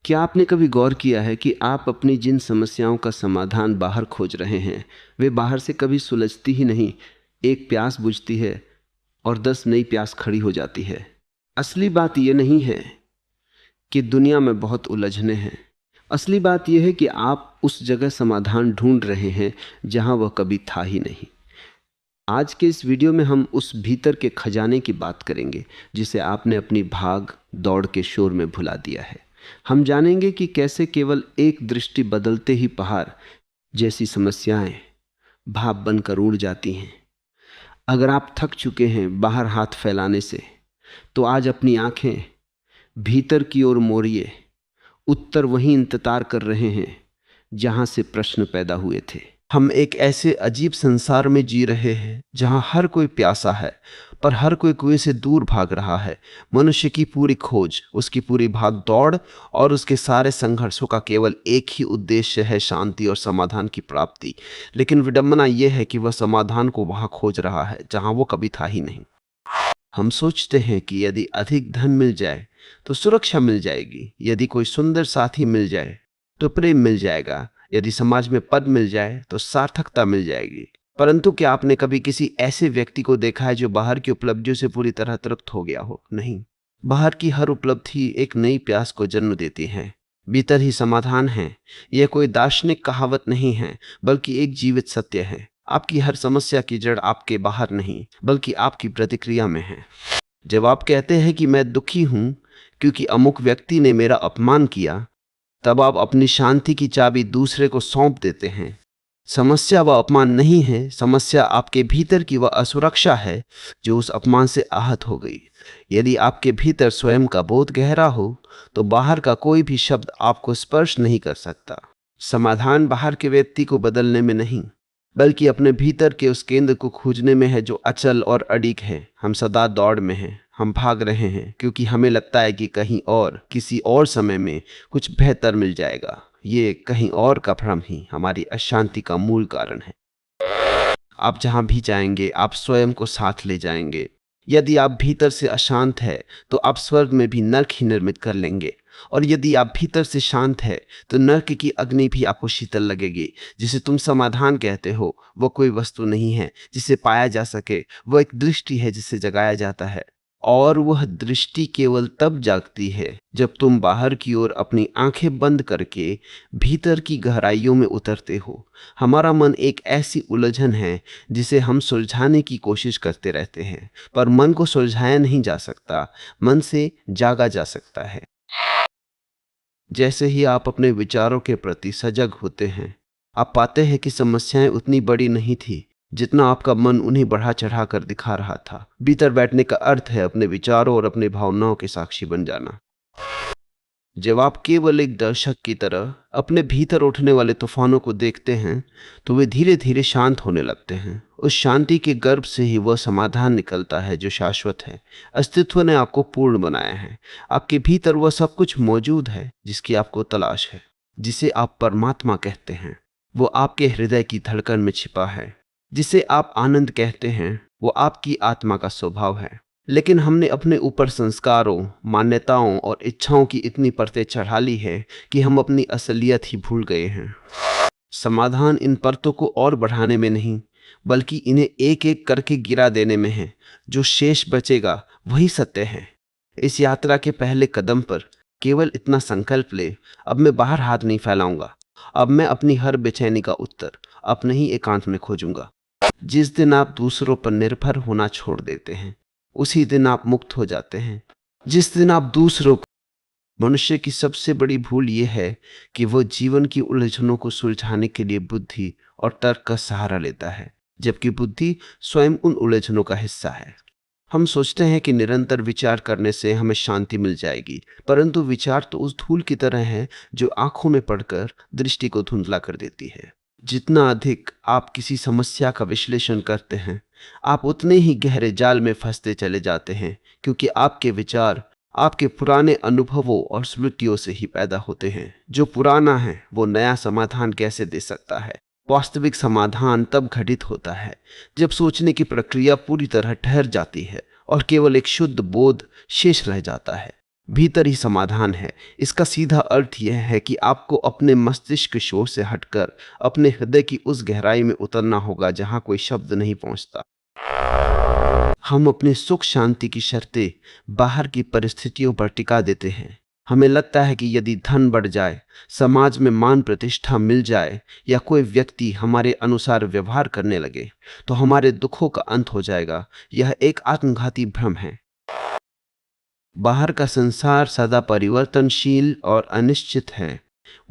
क्या आपने कभी गौर किया है कि आप अपनी जिन समस्याओं का समाधान बाहर खोज रहे हैं वे बाहर से कभी सुलझती ही नहीं। एक प्यास बुझती है और 10 नई प्यास खड़ी हो जाती है। असली बात यह नहीं है कि दुनिया में बहुत उलझने हैं। असली बात यह है कि आप उस जगह समाधान ढूंढ रहे हैं जहां वह कभी था ही नहीं। आज के इस वीडियो में हम उस भीतर के खजाने की बात करेंगे जिसे आपने अपनी भाग दौड़ के शोर में भुला दिया है। हम जानेंगे कि कैसे केवल एक दृष्टि बदलते ही पहाड़ जैसी समस्याएं भाप बनकर उड़ जाती हैं। अगर आप थक चुके हैं बाहर हाथ फैलाने से, तो आज अपनी आंखें भीतर की ओर मोड़िए। उत्तर वहीं इंतजार कर रहे हैं जहां से प्रश्न पैदा हुए थे। हम एक ऐसे अजीब संसार में जी रहे हैं जहां हर कोई प्यासा है, पर हर कोई कुएं से दूर भाग रहा है। मनुष्य की पूरी खोज, उसकी पूरी भाग दौड़ और उसके सारे संघर्षों का केवल एक ही उद्देश्य है, शांति और समाधान की प्राप्ति। लेकिन विडंबना यह है कि वह समाधान को वहां खोज रहा है जहां वो कभी था ही नहीं। हम सोचते हैं कि यदि अधिक धन मिल जाए तो सुरक्षा मिल जाएगी, यदि कोई सुंदर साथी मिल जाए तो प्रेम मिल जाएगा, यदि समाज में पद मिल जाए तो सार्थकता मिल जाएगी। परंतु क्या आपने कभी किसी ऐसे व्यक्ति को देखा है जो बाहर की उपलब्धियों से पूरी तरह तृप्त हो गया हो? नहीं। बाहर की हर उपलब्धि एक नई प्यास को जन्म देती है। भीतर ही समाधान है। यह कोई दार्शनिक कहावत नहीं है, बल्कि एक जीवित सत्य है। आपकी हर समस्या की जड़ आपके बाहर नहीं, बल्कि आपकी प्रतिक्रिया में है। जब आप कहते हैं कि मैं दुखी हूं क्योंकि अमुक व्यक्ति ने मेरा अपमान किया, तब आप अपनी शांति की चाबी दूसरे को सौंप देते हैं। समस्या वह अपमान नहीं है, समस्या आपके भीतर की वह असुरक्षा है जो उस अपमान से आहत हो गई। यदि आपके भीतर स्वयं का बोध गहरा हो तो बाहर का कोई भी शब्द आपको स्पर्श नहीं कर सकता। समाधान बाहर के व्यक्ति को बदलने में नहीं, बल्कि अपने भीतर के उस केंद्र को खोजने में है जो अचल और अडिग है। हम सदा दौड़ में हैं, हम भाग रहे हैं क्योंकि हमें लगता है कि कहीं और किसी और समय में कुछ बेहतर मिल जाएगा। ये कहीं और का भ्रम ही हमारी अशांति का मूल कारण है। आप जहां भी जाएंगे आप स्वयं को साथ ले जाएंगे। यदि आप भीतर से अशांत है तो आप स्वर्ग में भी नर्क ही निर्मित कर लेंगे, और यदि आप भीतर से शांत है तो नर्क की अग्नि भी आपको शीतल लगेगी। जिसे तुम समाधान कहते हो वह कोई वस्तु नहीं है जिसे पाया जा सके, वह एक दृष्टि है जिसे जगाया जाता है। और वह दृष्टि केवल तब जागती है जब तुम बाहर की ओर अपनी आंखें बंद करके भीतर की गहराइयों में उतरते हो। हमारा मन एक ऐसी उलझन है जिसे हम सुलझाने की कोशिश करते रहते हैं, पर मन को सुलझाया नहीं जा सकता, मन से जागा जा सकता है। जैसे ही आप अपने विचारों के प्रति सजग होते हैं, आप पाते हैं कि समस्याएं उतनी बड़ी नहीं थी जितना आपका मन उन्हें बढ़ा चढ़ा कर दिखा रहा था। भीतर बैठने का अर्थ है अपने विचारों और अपनी भावनाओं के साक्षी बन जाना। जब आप केवल एक दर्शक की तरह अपने भीतर उठने वाले तूफानों को देखते हैं तो वे धीरे धीरे शांत होने लगते हैं। उस शांति के गर्भ से ही वह समाधान निकलता है जो शाश्वत है। अस्तित्व ने आपको पूर्ण बनाया है। आपके भीतर वह सब कुछ मौजूद है जिसकी आपको तलाश है, जिसे आप परमात्मा कहते हैं। वो आपके हृदय की धड़कन में छिपा है। जिसे आप आनंद कहते हैं वो आपकी आत्मा का स्वभाव है। लेकिन हमने अपने ऊपर संस्कारों, मान्यताओं और इच्छाओं की इतनी परतें चढ़ा ली है कि हम अपनी असलियत ही भूल गए हैं। समाधान इन परतों को और बढ़ाने में नहीं, बल्कि इन्हें एक एक करके गिरा देने में है। जो शेष बचेगा वही सत्य है। इस यात्रा के पहले कदम पर केवल इतना संकल्प ले, अब मैं बाहर हाथ नहीं फैलाऊंगा। अब मैं अपनी हर बेचैनी का उत्तर अपने ही एकांत में खोजूंगा। जिस दिन आप दूसरों पर निर्भर होना छोड़ देते हैं उसी दिन आप मुक्त हो जाते हैं। जिस दिन आप दूसरों को मनुष्य की सबसे बड़ी भूल यह है कि वह जीवन की उलझनों को सुलझाने के लिए बुद्धि और तर्क का सहारा लेता है, जबकि बुद्धि स्वयं उन उलझनों का हिस्सा है। हम सोचते हैं कि निरंतर विचार करने से हमें शांति मिल जाएगी, परंतु विचार तो उस धूल की तरह है जो आंखों में पड़कर दृष्टि को धुंधला कर देती है। जितना अधिक आप किसी समस्या का विश्लेषण करते हैं आप उतने ही गहरे जाल में फंसते चले जाते हैं, क्योंकि आपके विचार आपके पुराने अनुभवों और स्मृतियों से ही पैदा होते हैं। जो पुराना है वो नया समाधान कैसे दे सकता है? वास्तविक समाधान तब घटित होता है जब सोचने की प्रक्रिया पूरी तरह ठहर जाती है और केवल एक शुद्ध बोध शेष रह जाता है। भीतर ही समाधान है। इसका सीधा अर्थ यह है कि आपको अपने मस्तिष्क शोर से हटकर अपने हृदय की उस गहराई में उतरना होगा जहां कोई शब्द नहीं पहुंचता। हम अपने सुख शांति की शर्तें बाहर की परिस्थितियों पर टिका देते हैं। हमें लगता है कि यदि धन बढ़ जाए, समाज में मान प्रतिष्ठा मिल जाए या कोई व्यक्ति हमारे अनुसार व्यवहार करने लगे तो हमारे दुखों का अंत हो जाएगा। यह एक आत्मघाती भ्रम है। बाहर का संसार सदा परिवर्तनशील और अनिश्चित है।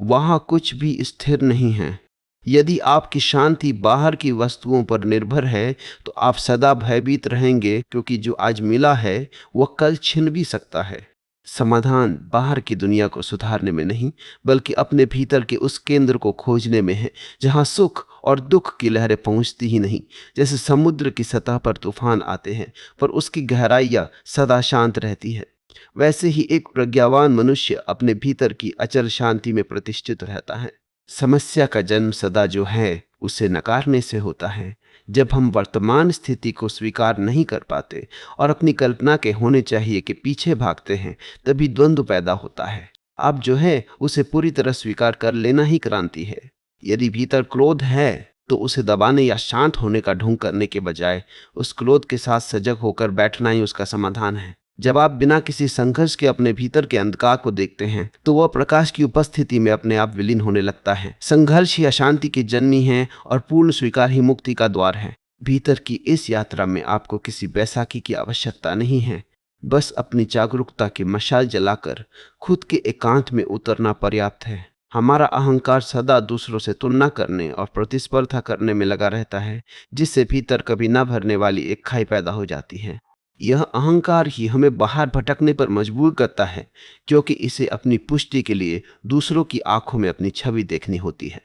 वहां कुछ भी स्थिर नहीं है। यदि आपकी शांति बाहर की वस्तुओं पर निर्भर है तो आप सदा भयभीत रहेंगे, क्योंकि जो आज मिला है वह कल छिन भी सकता है। समाधान बाहर की दुनिया को सुधारने में नहीं, बल्कि अपने भीतर के उस केंद्र को खोजने में है जहां सुख और दुख की लहरें पहुंचती ही नहीं। जैसे समुद्र की सतह पर तूफान आते हैं पर उसकी गहराइयां सदा शांत रहती है, वैसे ही एक प्रज्ञावान मनुष्य अपने भीतर की अचल शांति में प्रतिष्ठित रहता है। समस्या का जन्म सदा जो है उसे नकारने से होता है। जब हम वर्तमान स्थिति को स्वीकार नहीं कर पाते और अपनी कल्पना के होने चाहिए कि पीछे भागते हैं, तभी द्वंद्व पैदा होता है। अब जो है उसे पूरी तरह स्वीकार कर लेना ही क्रांति है। यदि भीतर क्रोध है तो उसे दबाने या शांत होने का ढोंग करने के बजाय उस क्रोध के साथ सजग होकर बैठना ही उसका समाधान है। जब आप बिना किसी संघर्ष के अपने भीतर के अंधकार को देखते हैं तो वह प्रकाश की उपस्थिति में अपने आप विलीन होने लगता है। संघर्ष ही अशांति की जननी है और पूर्ण स्वीकार ही मुक्ति का द्वार है। भीतर की इस यात्रा में आपको किसी बैसाखी की आवश्यकता नहीं है। बस अपनी जागरूकता की मशाल जलाकर खुद के एकांत में उतरना पर्याप्त है। हमारा अहंकार सदा दूसरों से तुलना करने और प्रतिस्पर्धा करने में लगा रहता है, जिससे भीतर कभी न भरने वाली एक खाई पैदा हो जाती है। यह अहंकार ही हमें बाहर भटकने पर मजबूर करता है, क्योंकि इसे अपनी पुष्टि के लिए दूसरों की आंखों में अपनी छवि देखनी होती है।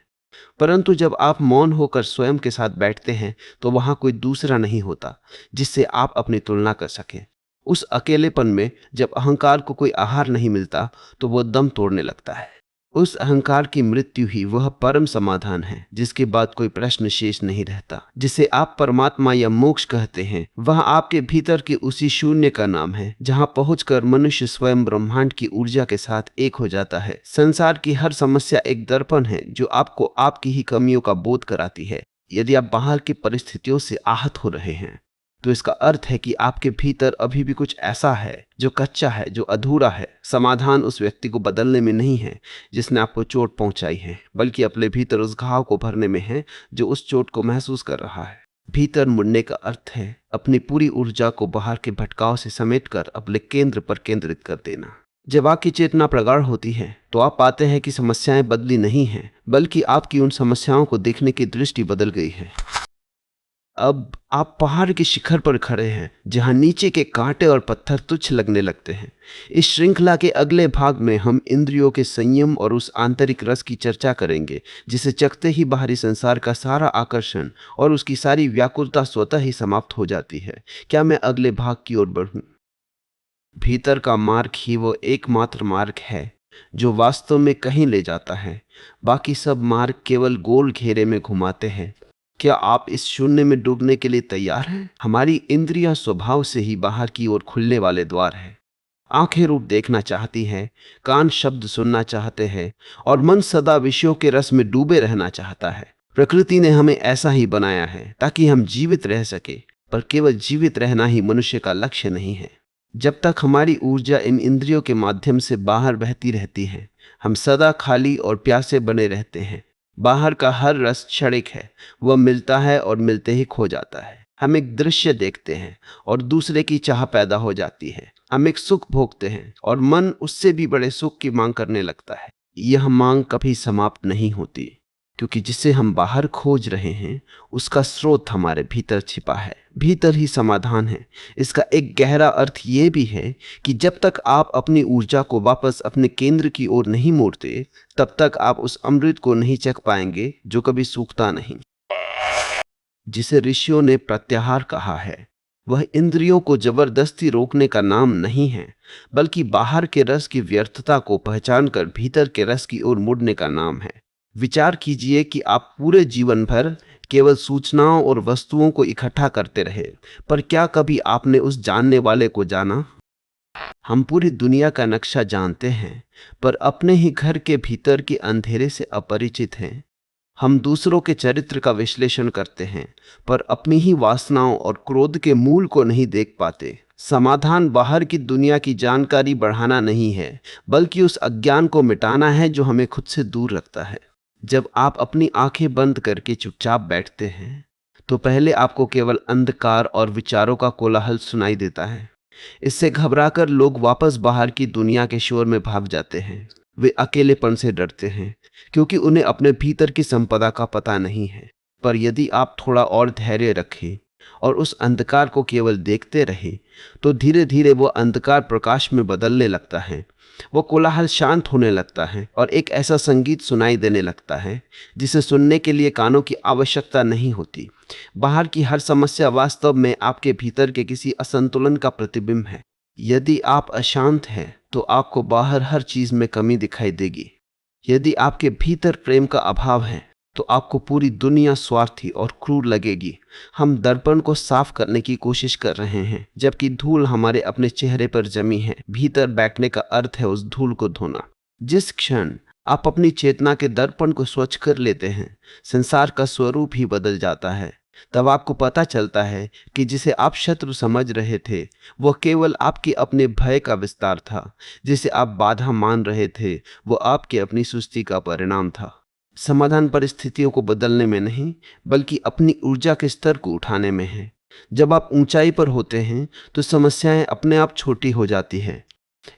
परंतु जब आप मौन होकर स्वयं के साथ बैठते हैं तो वहां कोई दूसरा नहीं होता जिससे आप अपनी तुलना कर सकें। उस अकेलेपन में जब अहंकार को कोई आहार नहीं मिलता तो वह दम तोड़ने लगता है। उस अहंकार की मृत्यु ही वह परम समाधान है जिसके बाद कोई प्रश्न शेष नहीं रहता। जिसे आप परमात्मा या मोक्ष कहते हैं, वह आपके भीतर के उसी शून्य का नाम है जहां पहुंचकर मनुष्य स्वयं ब्रह्मांड की ऊर्जा के साथ एक हो जाता है। संसार की हर समस्या एक दर्पण है जो आपको आपकी ही कमियों का बोध कराती है। यदि आप बाहर की परिस्थितियों से आहत हो रहे हैं तो इसका अर्थ है कि आपके भीतर अभी भी कुछ ऐसा है जो कच्चा है, जो अधूरा है। समाधान उस व्यक्ति को बदलने में नहीं है जिसने आपको चोट पहुंचाई है, बल्कि अपने भीतर उस घाव को भरने में है जो उस चोट को महसूस कर रहा है। भीतर मुड़ने का अर्थ है अपनी पूरी ऊर्जा को बाहर के भटकाव से समेटकर अपने केंद्र पर केंद्रित कर देना। जब आपकी चेतना प्रगाढ़ होती है तो आप पाते हैं कि समस्याएं बदली नहीं हैं, बल्कि आपकी उन समस्याओं को देखने की दृष्टि बदल गई है। अब आप पहाड़ के शिखर पर खड़े हैं जहां नीचे के कांटे और पत्थर तुच्छ लगने लगते हैं। इस श्रृंखला के अगले भाग में हम इंद्रियों के संयम और उस आंतरिक रस की चर्चा करेंगे जिसे चखते ही बाहरी संसार का सारा आकर्षण और उसकी सारी व्याकुलता स्वतः ही समाप्त हो जाती है। क्या मैं अगले भाग की ओर बढ़ूं? भीतर का मार्ग ही वो एकमात्र मार्ग है जो वास्तव में कहीं ले जाता है। बाकी सब मार्ग केवल गोल घेरे में घुमाते हैं। क्या आप इस शून्य में डूबने के लिए तैयार हैं? हमारी इंद्रियां स्वभाव से ही बाहर की ओर खुलने वाले द्वार है। आंखें रूप देखना चाहती हैं, कान शब्द सुनना चाहते हैं और मन सदा विषयों के रस में डूबे रहना चाहता है। प्रकृति ने हमें ऐसा ही बनाया है ताकि हम जीवित रह सके, पर केवल जीवित रहना ही मनुष्य का लक्ष्य नहीं है। जब तक हमारी ऊर्जा इन इंद्रियों के माध्यम से बाहर बहती रहती है, हम सदा खाली और प्यासे बने रहते हैं। बाहर का हर रस क्षणिक है, वह मिलता है और मिलते ही खो जाता है। हम एक दृश्य देखते हैं और दूसरे की चाह पैदा हो जाती है। हम एक सुख भोगते हैं और मन उससे भी बड़े सुख की मांग करने लगता है। यह मांग कभी समाप्त नहीं होती, क्योंकि जिसे हम बाहर खोज रहे हैं उसका स्रोत हमारे भीतर छिपा है। भीतर ही समाधान है। इसका एक गहरा अर्थ ये भी है कि जब तक आप अपनी ऊर्जा को वापस अपने केंद्र की ओर नहीं मोड़ते, तब तक आप उस अमृत को नहीं चख पाएंगे जो कभी सूखता नहीं। जिसे ऋषियों ने प्रत्याहार कहा है, वह इंद्रियों को जबरदस्ती रोकने का नाम नहीं है, बल्कि बाहर के रस की व्यर्थता को पहचानकर भीतर के रस की ओर मुड़ने का नाम है। विचार कीजिए कि आप पूरे जीवन भर केवल सूचनाओं और वस्तुओं को इकट्ठा करते रहे, पर क्या कभी आपने उस जानने वाले को जाना? हम पूरी दुनिया का नक्शा जानते हैं, पर अपने ही घर के भीतर के अंधेरे से अपरिचित हैं। हम दूसरों के चरित्र का विश्लेषण करते हैं, पर अपनी ही वासनाओं और क्रोध के मूल को नहीं देख पाते। समाधान बाहर की दुनिया की जानकारी बढ़ाना नहीं है, बल्कि उस अज्ञान को मिटाना है जो हमें खुद से दूर रखता है। जब आप अपनी आंखें बंद करके चुपचाप बैठते हैं, तो पहले आपको केवल अंधकार और विचारों का कोलाहल सुनाई देता है। इससे घबराकर लोग वापस बाहर की दुनिया के शोर में भाग जाते हैं। वे अकेलेपन से डरते हैं, क्योंकि उन्हें अपने भीतर की संपदा का पता नहीं है। पर यदि आप थोड़ा और धैर्य रखें और उस अंधकार को केवल देखते रहे, तो धीरे धीरे वो अंधकार प्रकाश में बदलने लगता है। वो कोलाहल शांत होने लगता है और एक ऐसा संगीत सुनाई देने लगता है जिसे सुनने के लिए कानों की आवश्यकता नहीं होती। बाहर की हर समस्या वास्तव में आपके भीतर के किसी असंतुलन का प्रतिबिंब है। यदि आप अशांत हैं, तो आपको बाहर हर चीज में कमी दिखाई देगी। यदि आपके भीतर प्रेम का अभाव है, तो आपको पूरी दुनिया स्वार्थी और क्रूर लगेगी। हम दर्पण को साफ करने की कोशिश कर रहे हैं, जबकि धूल हमारे अपने चेहरे पर जमी है। भीतर बैठने का अर्थ है उस धूल को धोना। जिस क्षण आप अपनी चेतना के दर्पण को स्वच्छ कर लेते हैं, संसार का स्वरूप ही बदल जाता है। तब आपको पता चलता है कि जिसे आप शत्रु समझ रहे थे, वह केवल आपके अपने भय का विस्तार था। जिसे आप बाधा मान रहे थे, वो आपकी अपनी सुस्ती का परिणाम था। समाधान परिस्थितियों को बदलने में नहीं, बल्कि अपनी ऊर्जा के स्तर को उठाने में है। जब आप ऊंचाई पर होते हैं, तो समस्याएं अपने आप छोटी हो जाती हैं।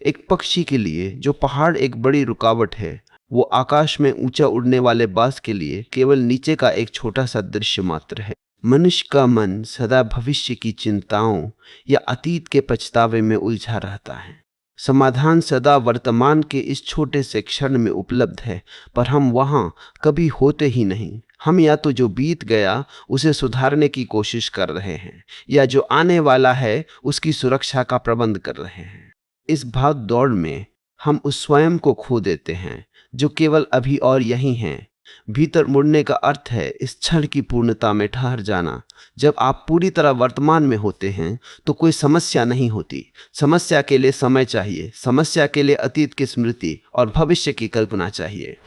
एक पक्षी के लिए जो पहाड़ एक बड़ी रुकावट है, वो आकाश में ऊंचा उड़ने वाले बाज के लिए केवल नीचे का एक छोटा सा दृश्य मात्र है। मनुष्य का मन सदा भविष्य की चिंताओं या अतीत के पछतावे में उलझा रहता है। समाधान सदा वर्तमान के इस छोटे से क्षण में उपलब्ध है, पर हम वहां कभी होते ही नहीं। हम या तो जो बीत गया उसे सुधारने की कोशिश कर रहे हैं, या जो आने वाला है उसकी सुरक्षा का प्रबंध कर रहे हैं। इस भाग दौड़ में हम उस स्वयं को खो देते हैं जो केवल अभी और यही हैं। भीतर मुड़ने का अर्थ है इस क्षण की पूर्णता में ठहर जाना। जब आप पूरी तरह वर्तमान में होते हैं, तो कोई समस्या नहीं होती। समस्या के लिए समय चाहिए, समस्या के लिए अतीत की स्मृति और भविष्य की कल्पना चाहिए।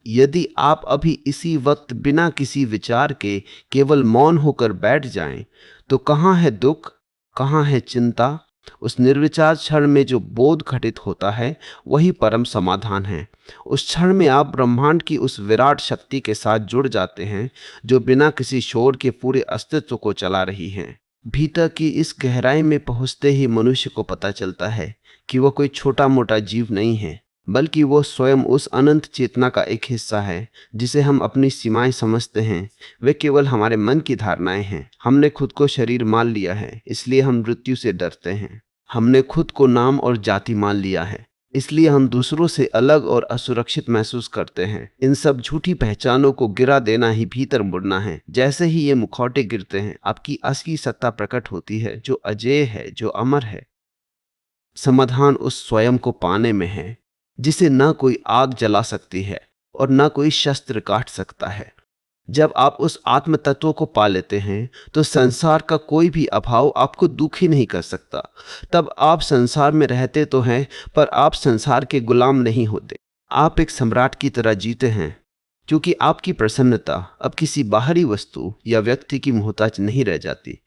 यदि आप अभी इसी वक्त बिना किसी विचार के केवल मौन होकर बैठ जाएं, तो कहाँ है दुख, कहाँ है चिंता? उस निर्विचार क्षण में जो बोध घटित होता है, वही परम समाधान है। उस क्षण में आप ब्रह्मांड की उस विराट शक्ति के साथ जुड़ जाते हैं, जो बिना किसी शोर के पूरे अस्तित्व को चला रही है। भीतर की इस गहराई में पहुंचते ही मनुष्य को पता चलता है कि वह कोई छोटा मोटा जीव नहीं है, बल्कि वो स्वयं उस अनंत चेतना का एक हिस्सा है जिसे हम अपनी सीमाएं समझते हैं। वे केवल हमारे मन की धारणाएं हैं। हमने खुद को शरीर मान लिया है, इसलिए हम मृत्यु से डरते हैं। हमने खुद को नाम और जाति मान लिया है, इसलिए हम दूसरों से अलग और असुरक्षित महसूस करते हैं। इन सब झूठी पहचानों को गिरा देना ही भीतर मुड़ना है। जैसे ही ये मुखौटे गिरते हैं, आपकी असली सत्ता प्रकट होती है, जो अजेय है, जो अमर है। समाधान उस स्वयं को पाने में है जिसे न कोई आग जला सकती है और न कोई शस्त्र काट सकता है। जब आप उस आत्म तत्व को पा लेते हैं, तो संसार का कोई भी अभाव आपको दुखी नहीं कर सकता। तब आप संसार में रहते तो हैं, पर आप संसार के गुलाम नहीं होते। आप एक सम्राट की तरह जीते हैं, क्योंकि आपकी प्रसन्नता अब किसी बाहरी वस्तु या व्यक्ति की मोहताज नहीं रह जाती।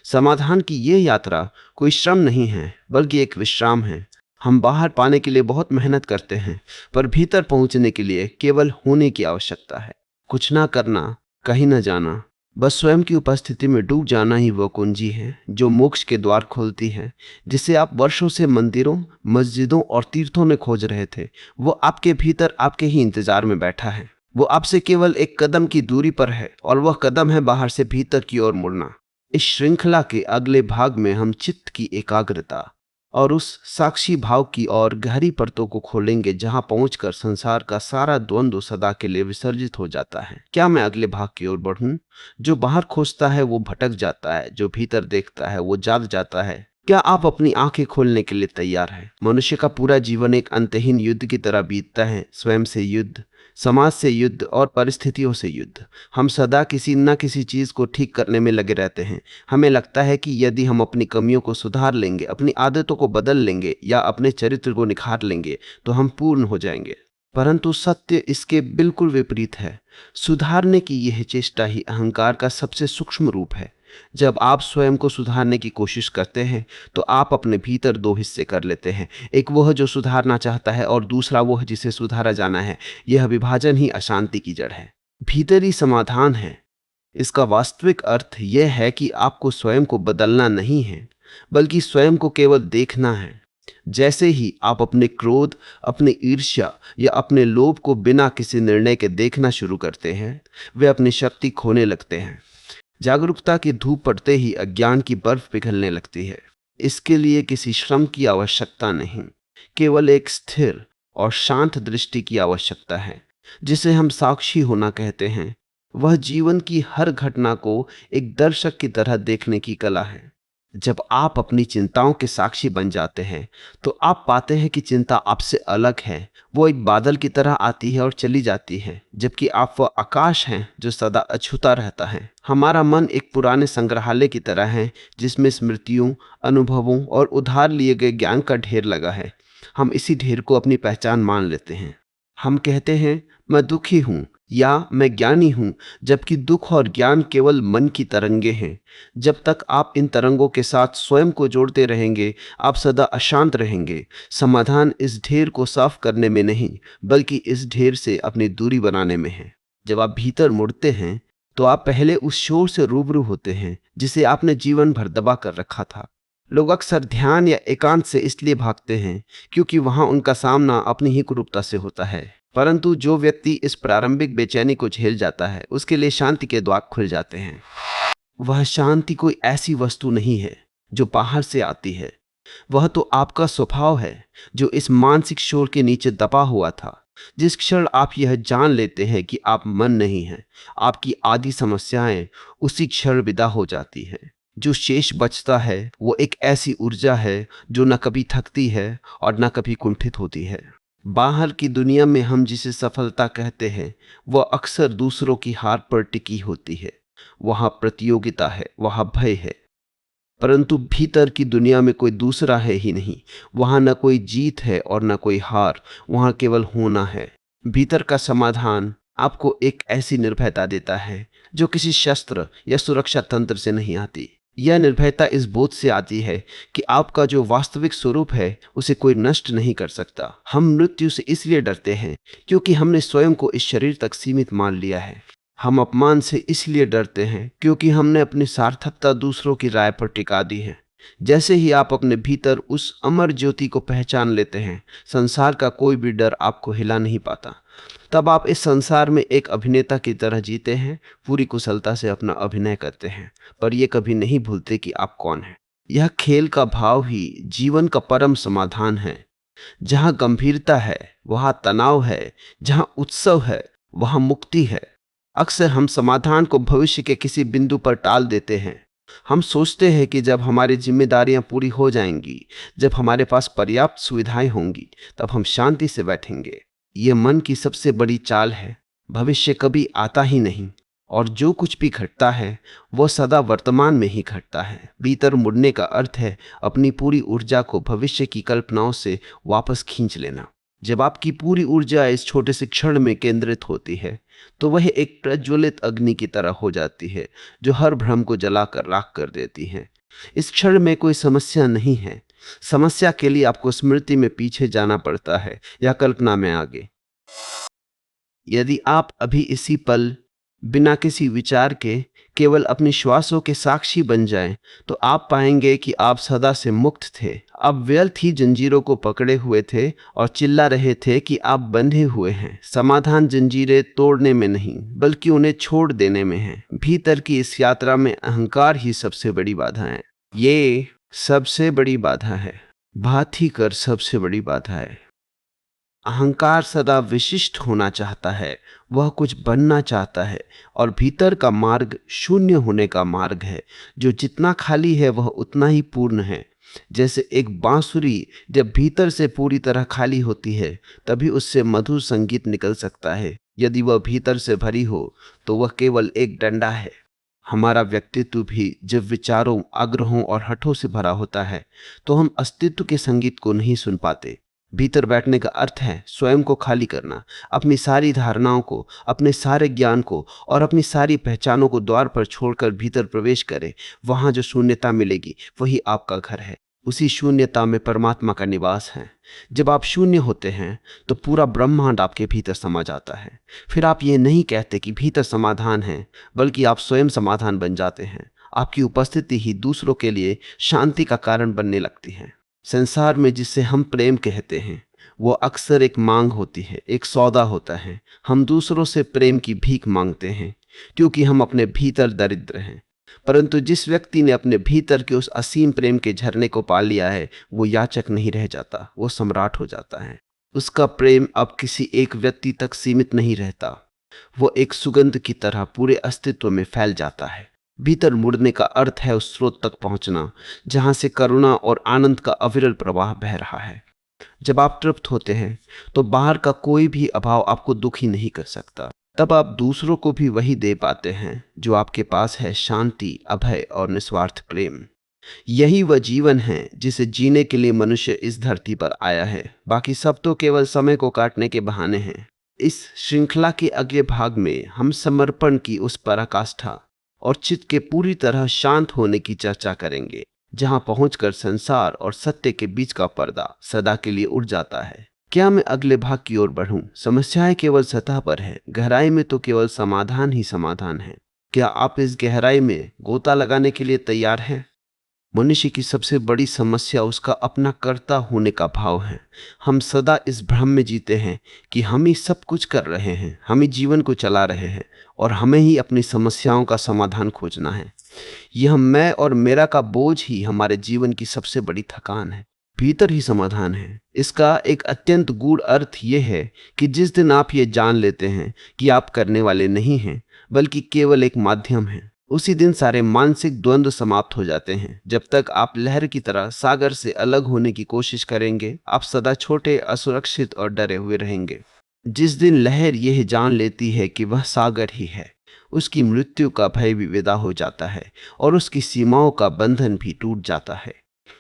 समाधान की ये यात्रा कोई श्रम नहीं है, बल्कि एक विश्राम है। हम बाहर पाने के लिए बहुत मेहनत करते हैं, पर भीतर पहुंचने के लिए केवल होने की आवश्यकता है। कुछ ना करना, कहीं ना जाना, बस स्वयं की उपस्थिति में डूब जाना ही वो कुंजी है जो मोक्ष के द्वार खोलती है। जिसे आप वर्षों से मंदिरों, मस्जिदों और तीर्थों में खोज रहे थे, वो आपके भीतर आपके ही इंतजार में बैठा है। वो आपसे केवल एक कदम की दूरी पर है, और वह कदम है बाहर से भीतर की ओर मुड़ना। इस श्रृंखला के अगले भाग में हम चित्त की एकाग्रता और उस साक्षी भाव की और गहरी परतों को खोलेंगे, जहां पहुंचकर संसार का सारा द्वंद्व सदा के लिए विसर्जित हो जाता है। क्या मैं अगले भाग की ओर बढ़ूं? जो बाहर खोजता है वो भटक जाता है, जो भीतर देखता है वो जाग जाता है। क्या आप अपनी आंखें खोलने के लिए तैयार हैं? मनुष्य का पूरा जीवन एक अंतहीन युद्ध की तरह बीतता है। स्वयं से युद्ध, समाज से युद्ध और परिस्थितियों से युद्ध। हम सदा किसी न किसी चीज को ठीक करने में लगे रहते हैं। हमें लगता है कि यदि हम अपनी कमियों को सुधार लेंगे, अपनी आदतों को बदल लेंगे या अपने चरित्र को निखार लेंगे तो हम पूर्ण हो जाएंगे। परंतु सत्य इसके बिल्कुल विपरीत है। सुधारने की यह चेष्टा ही अहंकार का सबसे सूक्ष्म रूप है। जब आप स्वयं को सुधारने की कोशिश करते हैं तो आप अपने भीतर दो हिस्से कर लेते हैं, एक वह जो सुधारना चाहता है और दूसरा वह जिसे सुधारा जाना है। यह विभाजन ही अशांति की जड़ है, भीतरी समाधान है। इसका वास्तविक अर्थ यह है कि आपको स्वयं को बदलना नहीं है, बल्कि स्वयं को केवल देखना है। जैसे ही आप अपने क्रोध, अपने ईर्ष्या या अपने लोभ को बिना किसी निर्णय के देखना शुरू करते हैं, वे अपनी शक्ति खोने लगते हैं। जागरूकता की धूप पड़ते ही अज्ञान की बर्फ पिघलने लगती है। इसके लिए किसी श्रम की आवश्यकता नहीं, केवल एक स्थिर और शांत दृष्टि की आवश्यकता है, जिसे हम साक्षी होना कहते हैं। वह जीवन की हर घटना को एक दर्शक की तरह देखने की कला है। जब आप अपनी चिंताओं के साक्षी बन जाते हैं तो आप पाते हैं कि चिंता आपसे अलग है। वो एक बादल की तरह आती है और चली जाती है, जबकि आप वह आकाश हैं जो सदा अछूता रहता है। हमारा मन एक पुराने संग्रहालय की तरह है जिसमें स्मृतियों, अनुभवों और उधार लिए गए ज्ञान का ढेर लगा है। हम इसी ढेर को अपनी पहचान मान लेते हैं। हम कहते हैं मैं दुखी हूं या मैं ज्ञानी हूं, जबकि दुख और ज्ञान केवल मन की तरंगे हैं। जब तक आप इन तरंगों के साथ स्वयं को जोड़ते रहेंगे, आप सदा अशांत रहेंगे। समाधान इस ढेर को साफ करने में नहीं, बल्कि इस ढेर से अपनी दूरी बनाने में है। जब आप भीतर मुड़ते हैं तो आप पहले उस शोर से रूबरू होते हैं जिसे आपने जीवन भर दबा कर रखा था। लोग अक्सर ध्यान या एकांत से इसलिए भागते हैं क्योंकि वहां उनका सामना अपनी ही कुरूपता से होता है। परंतु जो व्यक्ति इस प्रारंभिक बेचैनी को झेल जाता है, उसके लिए शांति के द्वार खुल जाते हैं। वह शांति कोई ऐसी वस्तु नहीं है जो बाहर से आती है, वह तो आपका स्वभाव है जो इस मानसिक शोर के नीचे दबा हुआ था। जिस क्षण आप यह जान लेते हैं कि आप मन नहीं हैं, आपकी आदि समस्याएं उसी क्षण विदा हो जाती हैं। जो शेष बचता है वो एक ऐसी ऊर्जा है जो न कभी थकती है और न कभी कुंठित होती है। बाहर की दुनिया में हम जिसे सफलता कहते हैं वह अक्सर दूसरों की हार पर टिकी होती है। वहां प्रतियोगिता है, वहां भय है। परंतु भीतर की दुनिया में कोई दूसरा है ही नहीं। वहां न कोई जीत है और न कोई हार, वहां केवल होना है। भीतर का समाधान आपको एक ऐसी निर्भयता देता है जो किसी शस्त्र या सुरक्षा तंत्र से नहीं आती। यह निर्भयता इस बोध से आती है कि आपका जो वास्तविक स्वरूप है उसे कोई नष्ट नहीं कर सकता। हम मृत्यु से इसलिए डरते हैं क्योंकि हमने स्वयं को इस शरीर तक सीमित मान लिया है। हम अपमान से इसलिए डरते हैं क्योंकि हमने अपनी सार्थकता दूसरों की राय पर टिका दी है। जैसे ही आप अपने भीतर उस अमर ज्योति को पहचान लेते हैं, संसार का कोई भी डर आपको हिला नहीं पाता। तब आप इस संसार में एक अभिनेता की तरह जीते हैं, पूरी कुशलता से अपना अभिनय करते हैं, पर यह कभी नहीं भूलते कि आप कौन हैं। यह खेल का भाव ही जीवन का परम समाधान है। जहां गंभीरता है वहां तनाव है, जहां उत्सव है वहां मुक्ति है। अक्सर हम समाधान को भविष्य के किसी बिंदु पर टाल देते हैं। हम सोचते हैं कि जब हमारी जिम्मेदारियां पूरी हो जाएंगी, जब हमारे पास पर्याप्त सुविधाएं होंगी, तब हम शांति से बैठेंगे। ये मन की सबसे बड़ी चाल है। भविष्य कभी आता ही नहीं और जो कुछ भी घटता है वह सदा वर्तमान में ही घटता है। भीतर मुड़ने का अर्थ है अपनी पूरी ऊर्जा को भविष्य की कल्पनाओं से वापस खींच लेना। जब आपकी पूरी ऊर्जा इस छोटे से क्षण में केंद्रित होती है तो वह एक प्रज्वलित अग्नि की तरह हो जाती है जो हर भ्रम को जलाकर राख कर देती है। इस क्षण में कोई समस्या नहीं है। समस्या के लिए आपको स्मृति में पीछे जाना पड़ता है या कल्पना में आगे। यदि आप अभी इसी पल बिना किसी विचार के केवल अपनी श्वासों के साक्षी बन जाएं, तो आप पाएंगे कि आप सदा से मुक्त थे। आप व्यर्थ ही जंजीरों को पकड़े हुए थे और चिल्ला रहे थे कि आप बंधे हुए हैं। समाधान जंजीरें तोड़ने में नहीं, बल्कि उन्हें छोड़ देने में है। भीतर की इस यात्रा में अहंकार ही सबसे बड़ी बाधा है। ये सबसे बड़ी बाधा है, बात ही कर सबसे बड़ी बाधा है। अहंकार सदा विशिष्ट होना चाहता है, वह कुछ बनना चाहता है, और भीतर का मार्ग शून्य होने का मार्ग है। जो जितना खाली है वह उतना ही पूर्ण है। जैसे एक बांसुरी जब भीतर से पूरी तरह खाली होती है तभी उससे मधुर संगीत निकल सकता है। यदि वह भीतर से भरी हो तो वह केवल एक डंडा है। हमारा व्यक्तित्व भी जब विचारों, आग्रहों और हठों से भरा होता है तो हम अस्तित्व के संगीत को नहीं सुन पाते। भीतर बैठने का अर्थ है स्वयं को खाली करना, अपनी सारी धारणाओं को, अपने सारे ज्ञान को और अपनी सारी पहचानों को द्वार पर छोड़कर भीतर प्रवेश करें। वहां जो शून्यता मिलेगी वही आपका घर है। उसी शून्यता में परमात्मा का निवास है। जब आप शून्य होते हैं तो पूरा ब्रह्मांड आपके भीतर समा जाता है। फिर आप ये नहीं कहते कि भीतर समाधान है, बल्कि आप स्वयं समाधान बन जाते हैं। आपकी उपस्थिति ही दूसरों के लिए शांति का कारण बनने लगती है। संसार में जिसे हम प्रेम कहते हैं वो अक्सर एक मांग होती है, एक सौदा होता है। हम दूसरों से प्रेम की भीख मांगते हैं क्योंकि हम अपने भीतर दरिद्र हैं। परंतु जिस व्यक्ति ने अपने भीतर के उस असीम प्रेम के झरने को पा लिया है वो याचक नहीं रह जाता, वो सम्राट हो जाता है। उसका प्रेम अब किसी एक व्यक्ति तक सीमित नहीं रहता, वो एक सुगंध की तरह पूरे अस्तित्व में फैल जाता है। भीतर मुड़ने का अर्थ है उस स्रोत तक पहुंचना जहां से करुणा और आनंद का अविरल प्रवाह बह रहा है। जब आप तृप्त होते हैं तो बाहर का कोई भी अभाव आपको दुखी नहीं कर सकता। तब आप दूसरों को भी वही दे पाते हैं जो आपके पास है, शांति, अभय और निस्वार्थ प्रेम। यही वह जीवन है जिसे जीने के लिए मनुष्य इस धरती पर आया है। बाकी सब तो केवल समय को काटने के बहाने हैं। इस श्रृंखला के अगले भाग में हम समर्पण की उस पराकाष्ठा और चित्त के पूरी तरह शांत होने की चर्चा करेंगे, जहां पहुंचकर संसार और सत्य के बीच का पर्दा सदा के लिए उड़ जाता है। क्या मैं अगले भाग की ओर बढ़ूं? समस्याएं केवल सतह पर है, गहराई में तो केवल समाधान ही समाधान है। क्या आप इस गहराई में गोता लगाने के लिए तैयार हैं? मनुष्य की सबसे बड़ी समस्या उसका अपना कर्ता होने का भाव है। हम सदा इस भ्रम में जीते हैं कि हम ही सब कुछ कर रहे हैं, हम ही जीवन को चला रहे हैं और हमें ही अपनी समस्याओं का समाधान खोजना है। यह मैं और मेरा का बोझ ही हमारे जीवन की सबसे बड़ी थकान है। भीतर ही समाधान है। इसका एक अत्यंत गूढ़ अर्थ यह है कि जिस दिन आप ये जान लेते हैं कि आप करने वाले नहीं हैं बल्कि केवल एक माध्यम हैं, उसी दिन सारे मानसिक द्वंद्व समाप्त हो जाते हैं। जब तक आप लहर की तरह सागर से अलग होने की कोशिश करेंगे आप सदा छोटे, असुरक्षित और डरे हुए रहेंगे। जिस दिन लहर यह जान लेती है कि वह सागर ही है, उसकी मृत्यु का भय भी विदा हो जाता है और उसकी सीमाओं का बंधन भी टूट जाता है।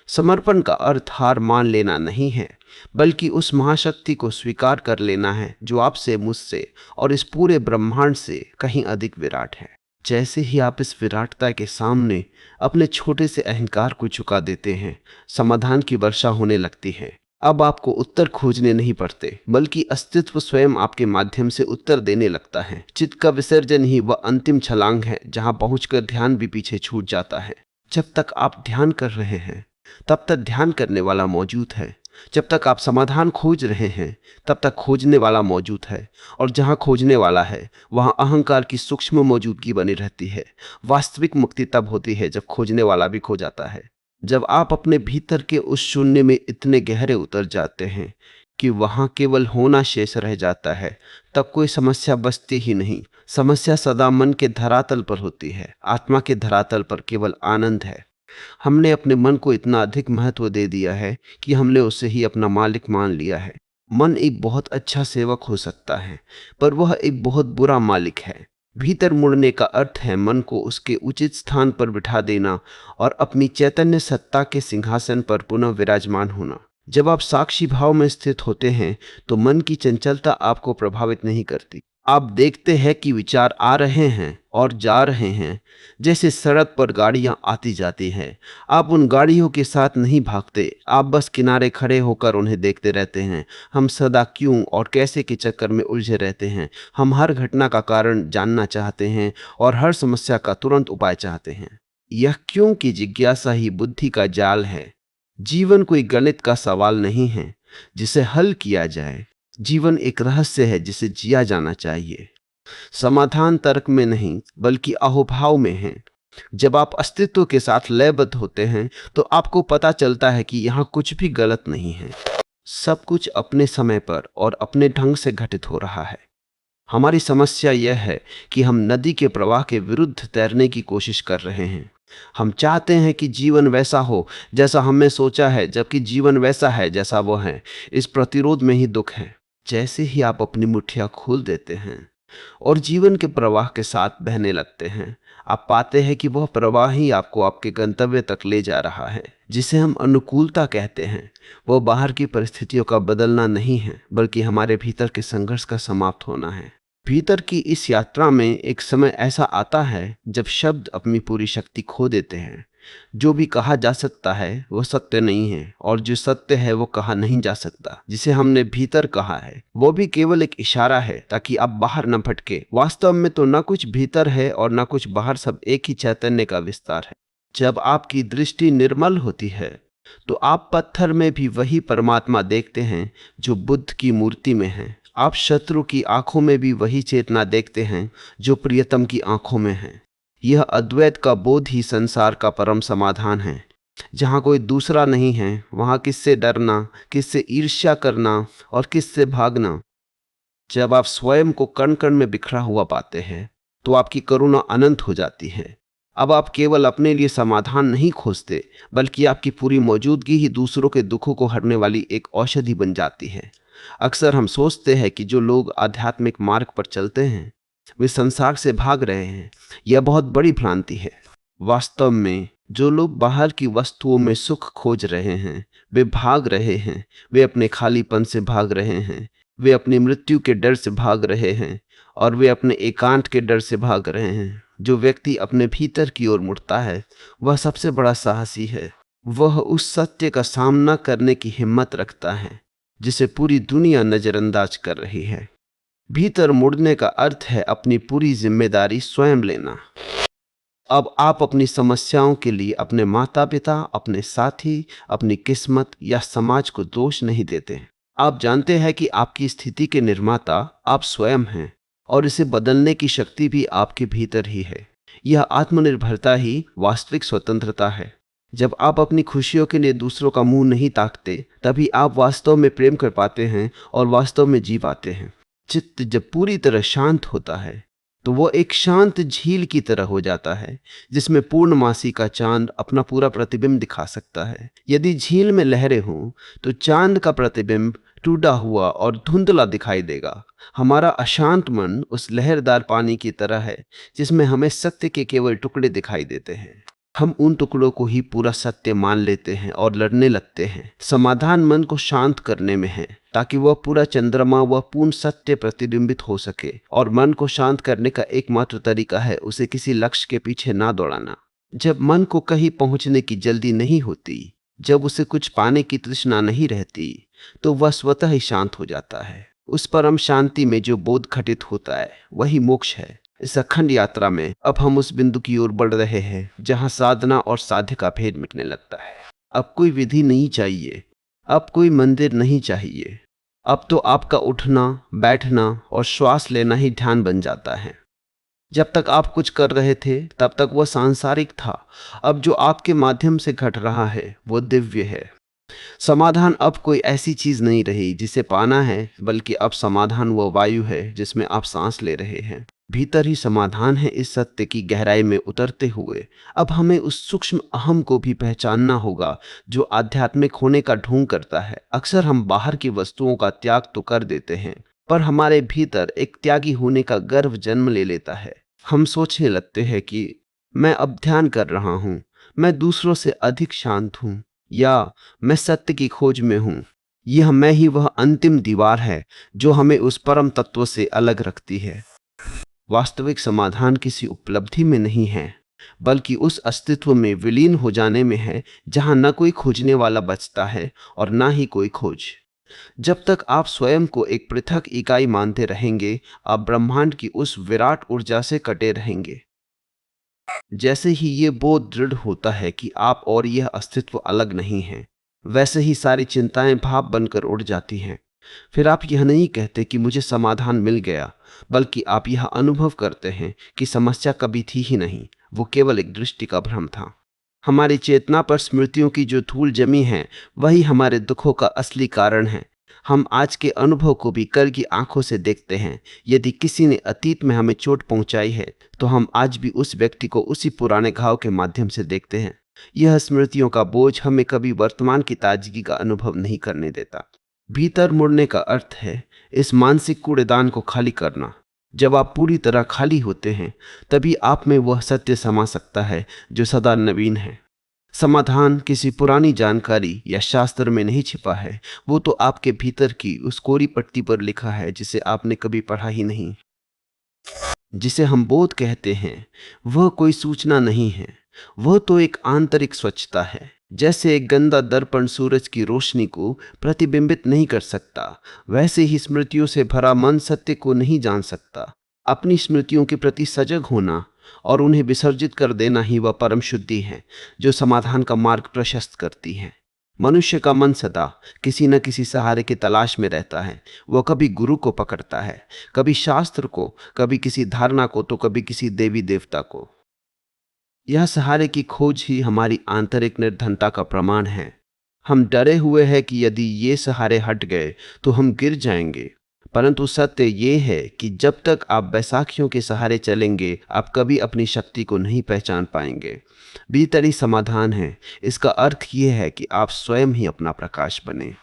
समर्पण का अर्थ हार मान लेना नहीं है, बल्कि उस महाशक्ति को स्वीकार कर लेना है जो आपसे, मुझसे और इस पूरे ब्रह्मांड से कहीं अधिक विराट है। जैसे ही आप इस विराटता के सामने अपने छोटे से अहंकार को चुका देते हैं, समाधान की वर्षा होने लगती है। अब आपको उत्तर खोजने नहीं पड़ते, बल्कि अस्तित्व स्वयं आपके माध्यम से उत्तर देने लगता है। चित्त का विसर्जन ही वह अंतिम छलांग है जहां पहुंचकर ध्यान भी पीछे छूट जाता है। जब तक आप ध्यान कर रहे हैं तब तक ध्यान करने वाला मौजूद है। जब तक आप समाधान खोज रहे हैं तब तक खोजने वाला मौजूद है, और जहां खोजने वाला है वहां अहंकार की सूक्ष्म मौजूदगी बनी रहती है। वास्तविक मुक्ति तब होती है जब खोजने वाला भी खो जाता है। जब आप अपने भीतर के उस शून्य में इतने गहरे उतर जाते हैं कि वहां केवल होना शेष रह जाता है, तब कोई समस्या बचती ही नहीं। समस्या सदा मन के धरातल पर होती है, आत्मा के धरातल पर केवल आनंद है। हमने अपने मन को इतना अधिक महत्व दे दिया है कि हमने उसे ही अपना मालिक मान लिया है। मन एक बहुत अच्छा सेवक हो सकता है, पर वह एक बहुत बुरा मालिक है। भीतर मुड़ने का अर्थ है मन को उसके उचित स्थान पर बिठा देना और अपनी चैतन्य सत्ता के सिंहासन पर पुनः विराजमान होना। जब आप साक्षी भाव में स्थित होते हैं तो मन की चंचलता आपको प्रभावित नहीं करती। आप देखते हैं कि विचार आ रहे हैं और जा रहे हैं, जैसे सड़क पर गाड़ियां आती जाती हैं। आप उन गाड़ियों के साथ नहीं भागते, आप बस किनारे खड़े होकर उन्हें देखते रहते हैं। हम सदा क्यों और कैसे के चक्कर में उलझे रहते हैं। हम हर घटना का कारण जानना चाहते हैं और हर समस्या का तुरंत उपाय चाहते हैं। यह क्यों की जिज्ञासा ही बुद्धि का जाल है। जीवन कोई गणित का सवाल नहीं है जिसे हल किया जाए। जीवन एक रहस्य है जिसे जिया जाना चाहिए। समाधान तर्क में नहीं बल्कि अहोभाव में है। जब आप अस्तित्व के साथ लयबद्ध होते हैं तो आपको पता चलता है कि यहाँ कुछ भी गलत नहीं है। सब कुछ अपने समय पर और अपने ढंग से घटित हो रहा है। हमारी समस्या यह है कि हम नदी के प्रवाह के विरुद्ध तैरने की कोशिश कर रहे हैं। हम चाहते हैं कि जीवन वैसा हो जैसा हमने सोचा है, जबकि जीवन वैसा है जैसा वो है। इस प्रतिरोध में ही दुख है। जैसे ही आप अपनी मुट्ठियां खोल देते हैं और जीवन के प्रवाह के साथ बहने लगते हैं, आप पाते हैं कि वह प्रवाह ही आपको आपके गंतव्य तक ले जा रहा है, जिसे हम अनुकूलता कहते हैं। वह बाहर की परिस्थितियों का बदलना नहीं है, बल्कि हमारे भीतर के संघर्ष का समाप्त होना है। भीतर की इस यात्रा में एक समय ऐसा आता है जब शब्द अपनी पूरी शक्ति खो देते हैं। जो भी कहा जा सकता है वो सत्य नहीं है, और जो सत्य है वो कहा नहीं जा सकता। जिसे हमने भीतर कहा है वो भी केवल एक इशारा है, ताकि आप बाहर न भटके। वास्तव में तो ना कुछ भीतर है और ना कुछ बाहर, सब एक ही चैतन्य का विस्तार है। जब आपकी दृष्टि निर्मल होती है तो आप पत्थर में भी वही परमात्मा देखते हैं जो बुद्ध की मूर्ति में है। आप शत्रु की आंखों में भी वही चेतना देखते हैं जो प्रियतम की आंखों में है। यह अद्वैत का बोध ही संसार का परम समाधान है। जहाँ कोई दूसरा नहीं है, वहाँ किससे डरना, किससे ईर्ष्या करना और किससे भागना। जब आप स्वयं को कण कण में बिखरा हुआ पाते हैं तो आपकी करुणा अनंत हो जाती है। अब आप केवल अपने लिए समाधान नहीं खोजते, बल्कि आपकी पूरी मौजूदगी ही दूसरों के दुखों को हरने वाली एक औषधि बन जाती है। अक्सर हम सोचते हैं कि जो लोग आध्यात्मिक मार्ग पर चलते हैं वे संसार से भाग रहे हैं। यह बहुत बड़ी भ्रांति है। वास्तव में जो लोग बाहर की वस्तुओं में सुख खोज रहे हैं वे भाग रहे हैं। वे अपने खालीपन से भाग रहे हैं, वे अपनी मृत्यु के डर से भाग रहे हैं, और वे अपने एकांत के डर से भाग रहे हैं। जो व्यक्ति अपने भीतर की ओर मुड़ता है वह सबसे बड़ा साहसी है। वह उस सत्य का सामना करने की हिम्मत रखता है जिसे पूरी दुनिया नजरअंदाज कर रही है। भीतर मुड़ने का अर्थ है अपनी पूरी जिम्मेदारी स्वयं लेना। अब आप अपनी समस्याओं के लिए अपने माता पिता, अपने साथी, अपनी किस्मत या समाज को दोष नहीं देते। आप जानते हैं कि आपकी स्थिति के निर्माता आप स्वयं हैं, और इसे बदलने की शक्ति भी आपके भीतर ही है। यह आत्मनिर्भरता ही वास्तविक स्वतंत्रता है। जब आप अपनी खुशियों के लिए दूसरों का मुंह नहीं ताकते, तभी आप वास्तव में प्रेम कर पाते हैं और वास्तव में जी पाते हैं। चित्त जब पूरी तरह शांत होता है तो वो एक शांत झील की तरह हो जाता है, जिसमें पूर्णमासी का चांद अपना पूरा प्रतिबिंब दिखा सकता है। यदि झील में लहरें हों तो चांद का प्रतिबिंब टूटा हुआ और धुंधला दिखाई देगा। हमारा अशांत मन उस लहरदार पानी की तरह है जिसमें हमें सत्य के केवल टुकड़े दिखाई देते हैं। हम उन टुकड़ों को ही पूरा सत्य मान लेते हैं और लड़ने लगते हैं। समाधान मन को शांत करने में है, ताकि वह पूरा चंद्रमा व पूर्ण सत्य प्रतिबिंबित हो सके। और मन को शांत करने का एकमात्र तरीका है उसे किसी लक्ष्य के पीछे ना दौड़ाना। जब मन को कहीं पहुंचने की जल्दी नहीं होती, जब उसे कुछ पाने की तृष्णा नहीं रहती, तो वह स्वतः ही शांत हो जाता है। उस परम शांति में जो बोध घटित होता है वही मोक्ष है। इस अखंड यात्रा में अब हम उस बिंदु की ओर बढ़ रहे हैं जहां साधना और साध्य का भेद मिटने लगता है। अब कोई विधि नहीं चाहिए, अब कोई मंदिर नहीं चाहिए। अब तो आपका उठना, बैठना और श्वास लेना ही ध्यान बन जाता है। जब तक आप कुछ कर रहे थे तब तक वह सांसारिक था। अब जो आपके माध्यम से घट रहा है वो दिव्य है। समाधान अब कोई ऐसी चीज नहीं रही जिसे पाना है, बल्कि अब समाधान वो वायु है जिसमें आप सांस ले रहे हैं। भीतर ही समाधान है। इस सत्य की गहराई में उतरते हुए अब हमें उस सूक्ष्म अहम को भी पहचानना होगा जो आध्यात्मिक होने का ढोंग करता है। अक्सर हम बाहर की वस्तुओं का त्याग तो कर देते हैं, पर हमारे भीतर एक त्यागी होने का गर्व जन्म ले लेता है। हम सोचने लगते हैं कि मैं अब ध्यान कर रहा हूँ, मैं दूसरों से अधिक शांत हूँ, या मैं सत्य की खोज में हूँ। यह मैं ही वह अंतिम दीवार है जो हमें उस परम तत्व से अलग रखती है। वास्तविक समाधान किसी उपलब्धि में नहीं है, बल्कि उस अस्तित्व में विलीन हो जाने में है जहां न कोई खोजने वाला बचता है और ना ही कोई खोज। जब तक आप स्वयं को एक पृथक इकाई मानते रहेंगे, आप ब्रह्मांड की उस विराट ऊर्जा से कटे रहेंगे। जैसे ही ये बोध दृढ़ होता है कि आप और यह अस्तित्व अलग नहीं है, वैसे ही सारी चिंताएं भाप बनकर उड़ जाती हैं। फिर आप यह नहीं कहते कि मुझे समाधान मिल गया, बल्कि आप यह अनुभव करते हैं कि समस्या कभी थी ही नहीं, वो केवल एक दृष्टि का भ्रम था। हमारी चेतना पर स्मृतियों की जो धूल जमी है वही हमारे दुखों का असली कारण है। हम आज के अनुभव को भी कल की आंखों से देखते हैं। यदि किसी ने अतीत में हमें चोट पहुंचाई है तो हम आज भी उस व्यक्ति को उसी पुराने घाव के माध्यम से देखते हैं। यह स्मृतियों का बोझ हमें कभी वर्तमान की ताजगी का अनुभव नहीं करने देता। भीतर मुड़ने का अर्थ है इस मानसिक कूड़ेदान को खाली करना। जब आप पूरी तरह खाली होते हैं तभी आप में वह सत्य समा सकता है जो सदा नवीन है। समाधान किसी पुरानी जानकारी या शास्त्र में नहीं छिपा है, वो तो आपके भीतर की उस कोरी पट्टी पर लिखा है जिसे आपने कभी पढ़ा ही नहीं। जिसे हम बोध कहते हैं वह कोई सूचना नहीं है, वह तो एक आंतरिक स्वच्छता है। जैसे एक गंदा दर्पण सूरज की रोशनी को प्रतिबिंबित नहीं कर सकता, वैसे ही स्मृतियों से भरा मन सत्य को नहीं जान सकता। अपनी स्मृतियों के प्रति सजग होना और उन्हें विसर्जित कर देना ही वह परम शुद्धि है जो समाधान का मार्ग प्रशस्त करती है। मनुष्य का मन सदा किसी न किसी सहारे की तलाश में रहता है। वह कभी गुरु को पकड़ता है, कभी शास्त्र को, कभी किसी धारणा को, तो कभी किसी देवी देवता को। यह सहारे की खोज ही हमारी आंतरिक निर्धनता का प्रमाण है। हम डरे हुए हैं कि यदि ये सहारे हट गए तो हम गिर जाएंगे, परंतु सत्य ये है कि जब तक आप बैसाखियों के सहारे चलेंगे आप कभी अपनी शक्ति को नहीं पहचान पाएंगे। भीतरी समाधान है, इसका अर्थ ये है कि आप स्वयं ही अपना प्रकाश बने।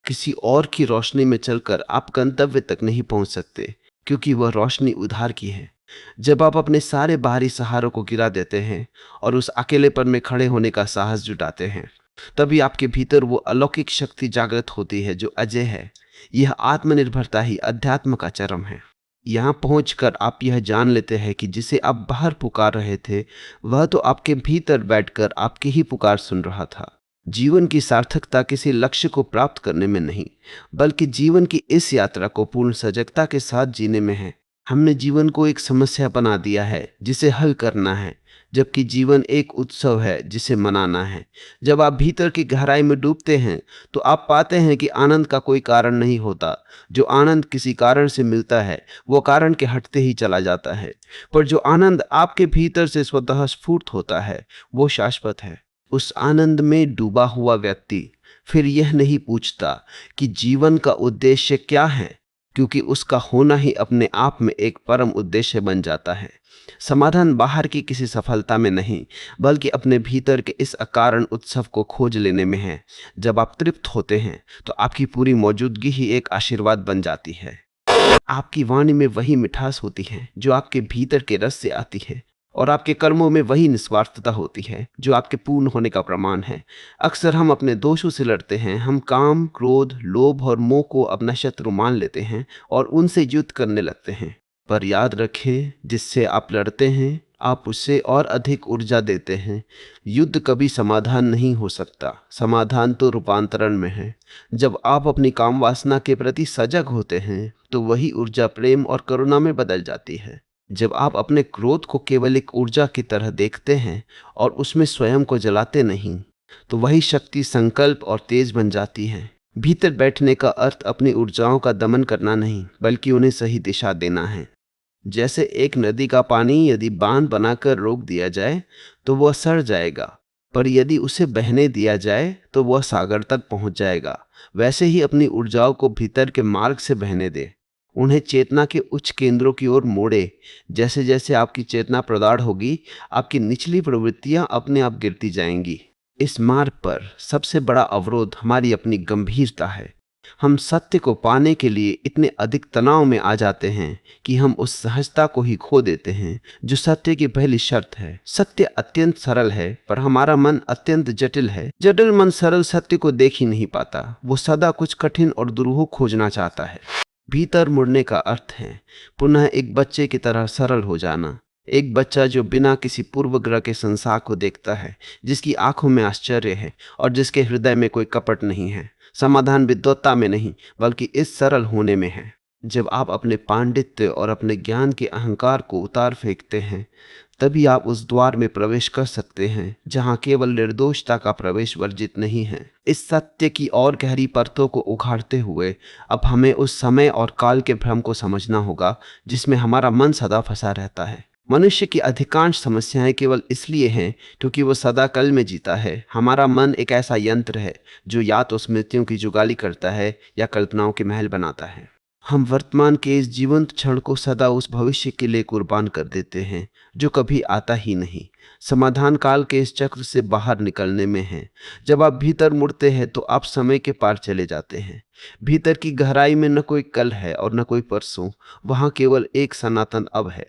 किसी और की रोशनी में चलकर आप गंतव्य तक नहीं पहुंच सकते, क्योंकि वह रोशनी उधार की है। जब आप अपने सारे बाहरी सहारों को गिरा देते हैं और उस अकेलेपन में खड़े होने का साहस जुटाते हैं, तभी आपके भीतर वो अलौकिक शक्ति जागृत होती है जो अजय है। यह आत्मनिर्भरता ही अध्यात्म का चरम है। यहाँ पहुंचकर आप यह जान लेते हैं कि जिसे आप बाहर पुकार रहे थे वह तो आपके भीतर बैठकर आपकी ही पुकार सुन रहा था। जीवन की सार्थकता किसी लक्ष्य को प्राप्त करने में नहीं, बल्कि जीवन की इस यात्रा को पूर्ण सजगता के साथ जीने में है। हमने जीवन को एक समस्या बना दिया है जिसे हल करना है, जबकि जीवन एक उत्सव है जिसे मनाना है। जब आप भीतर की गहराई में डूबते हैं तो आप पाते हैं कि आनंद का कोई कारण नहीं होता। जो आनंद किसी कारण से मिलता है वो कारण के हटते ही चला जाता है, पर जो आनंद आपके भीतर से स्वतः स्फूर्त होता है वो शाश्वत है। उस आनंद में डूबा हुआ व्यक्ति फिर यह नहीं पूछता कि जीवन का उद्देश्य क्या है, क्योंकि उसका होना ही अपने आप में एक परम उद्देश्य बन जाता है। समाधान बाहर की किसी सफलता में नहीं, बल्कि अपने भीतर के इस अकारण उत्सव को खोज लेने में है। जब आप तृप्त होते हैं तो आपकी पूरी मौजूदगी ही एक आशीर्वाद बन जाती है। आपकी वाणी में वही मिठास होती है जो आपके भीतर के रस से आती है, और आपके कर्मों में वही निस्वार्थता होती है जो आपके पूर्ण होने का प्रमाण है। अक्सर हम अपने दोषों से लड़ते हैं। हम काम, क्रोध, लोभ और मोह को अपना शत्रु मान लेते हैं और उनसे युद्ध करने लगते हैं। पर याद रखें, जिससे आप लड़ते हैं आप उससे और अधिक ऊर्जा देते हैं। युद्ध कभी समाधान नहीं हो सकता, समाधान तो रूपांतरण में है। जब आप अपनी काम वासना के प्रति सजग होते हैं तो वही ऊर्जा प्रेम और करुणा में बदल जाती है। जब आप अपने क्रोध को केवल एक ऊर्जा की तरह देखते हैं और उसमें स्वयं को जलाते नहीं, तो वही शक्ति संकल्प और तेज बन जाती है। भीतर बैठने का अर्थ अपनी ऊर्जाओं का दमन करना नहीं, बल्कि उन्हें सही दिशा देना है। जैसे एक नदी का पानी यदि बांध बनाकर रोक दिया जाए तो वह सड़ जाएगा, पर यदि उसे बहने दिया जाए तो वह सागर तक पहुंच जाएगा। वैसे ही अपनी ऊर्जाओं को भीतर के मार्ग से बहने दे, उन्हें चेतना के उच्च केंद्रों की ओर मोड़े। जैसे जैसे आपकी चेतना प्रगाढ़ होगी, आपकी निचली प्रवृत्तियां अपने आप गिरती जाएंगी। इस मार्ग पर सबसे बड़ा अवरोध हमारी अपनी गंभीरता है। हम सत्य को पाने के लिए इतने अधिक तनाव में आ जाते हैं कि हम उस सहजता को ही खो देते हैं जो सत्य की पहली शर्त है। सत्य अत्यंत सरल है, पर हमारा मन अत्यंत जटिल है। जटिल मन सरल सत्य को देख ही नहीं पाता, वो सदा कुछ कठिन और दुरूह खोजना चाहता है। भीतर मुड़ने का अर्थ है पुनः एक बच्चे की तरह सरल हो जाना। एक बच्चा जो बिना किसी पूर्वग्रह के संसार को देखता है, जिसकी आंखों में आश्चर्य है और जिसके हृदय में कोई कपट नहीं है। समाधान विद्वत्ता में नहीं, बल्कि इस सरल होने में है। जब आप अपने पांडित्य और अपने ज्ञान के अहंकार को उतार फेंकते हैं, तभी आप उस द्वार में प्रवेश कर सकते हैं जहां केवल निर्दोषता का प्रवेश वर्जित नहीं है। इस सत्य की और गहरी परतों को उखाड़ते हुए अब हमें उस समय और काल के भ्रम को समझना होगा जिसमें हमारा मन सदा फंसा रहता है। मनुष्य की अधिकांश समस्याएं केवल इसलिए हैं क्योंकि वो सदा कल में जीता है। हमारा मन एक ऐसा यंत्र है जो या तो स्मृतियों की जुगाली करता है या कल्पनाओं के महल बनाता है। हम वर्तमान के इस जीवंत क्षण को सदा उस भविष्य के लिए कुर्बान कर देते हैं जो कभी आता ही नहीं। समाधान काल के इस चक्र से बाहर निकलने में है। जब आप भीतर मुड़ते हैं तो आप समय के पार चले जाते हैं। भीतर की गहराई में न कोई कल है और न कोई परसों, वहां केवल एक सनातन अब है।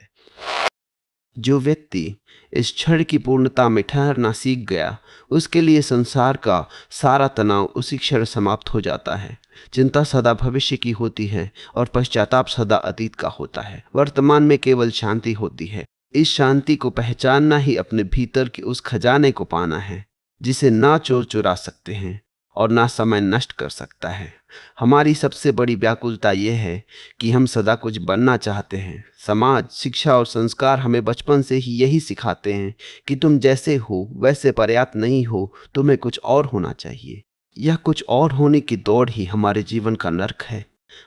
जो व्यक्ति इस क्षण की पूर्णता में ठहरना सीख गया, उसके लिए संसार का सारा तनाव उसी क्षण समाप्त हो जाता है। चिंता सदा भविष्य की होती है और पश्चाताप सदा अतीत का होता है। वर्तमान में केवल शांति होती है। इस शांति को पहचानना ही अपने भीतर के उस खजाने को पाना है जिसे ना चोर चुरा सकते हैं और ना समय नष्ट कर सकता है। हमारी सबसे बड़ी व्याकुलता यह है कि हम सदा कुछ बनना चाहते हैं। समाज, शिक्षा और संस्कार हमें बचपन से ही यही सिखाते हैं कि तुम जैसे हो वैसे पर्याप्त नहीं हो, तुम्हें कुछ और होना चाहिए। यह कुछ और होने की दौड़ ही हमारे जीवन का नर्क है।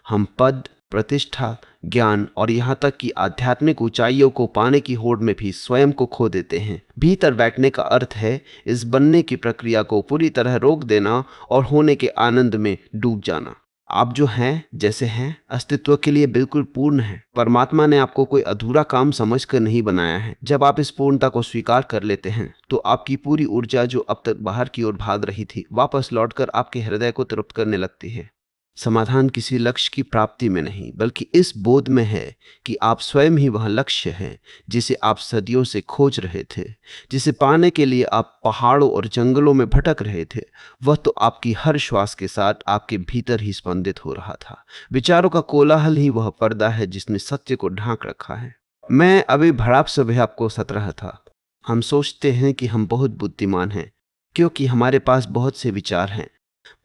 हम पद, प्रतिष्ठा, ज्ञान और यहाँ तक कि आध्यात्मिक ऊंचाइयों को पाने की होड़ में भी स्वयं को खो देते हैं। भीतर बैठने का अर्थ है इस बनने की प्रक्रिया को पूरी तरह रोक देना और होने के आनंद में डूब जाना। आप जो हैं, जैसे हैं, अस्तित्व के लिए बिल्कुल पूर्ण हैं। परमात्मा ने आपको कोई अधूरा काम समझकर नहीं बनाया है। जब आप इस पूर्णता को स्वीकार कर लेते हैं तो आपकी पूरी ऊर्जा जो अब तक बाहर की ओर भाग रही थी, वापस लौटकर आपके हृदय को तृप्त करने लगती है। समाधान किसी लक्ष्य की प्राप्ति में नहीं, बल्कि इस बोध में है कि आप स्वयं ही वह लक्ष्य हैं जिसे आप सदियों से खोज रहे थे, जिसे पाने के लिए आप पहाड़ों और जंगलों में भटक रहे थे। वह तो आपकी हर श्वास के साथ आपके भीतर ही स्पंदित हो रहा था। विचारों का कोलाहल ही वह पर्दा है जिसने सत्य को ढांक रखा है। मैं अभी भड़ाप सुबह आपको सत रहा था। हम सोचते हैं कि हम बहुत बुद्धिमान हैं क्योंकि हमारे पास बहुत से विचार हैं,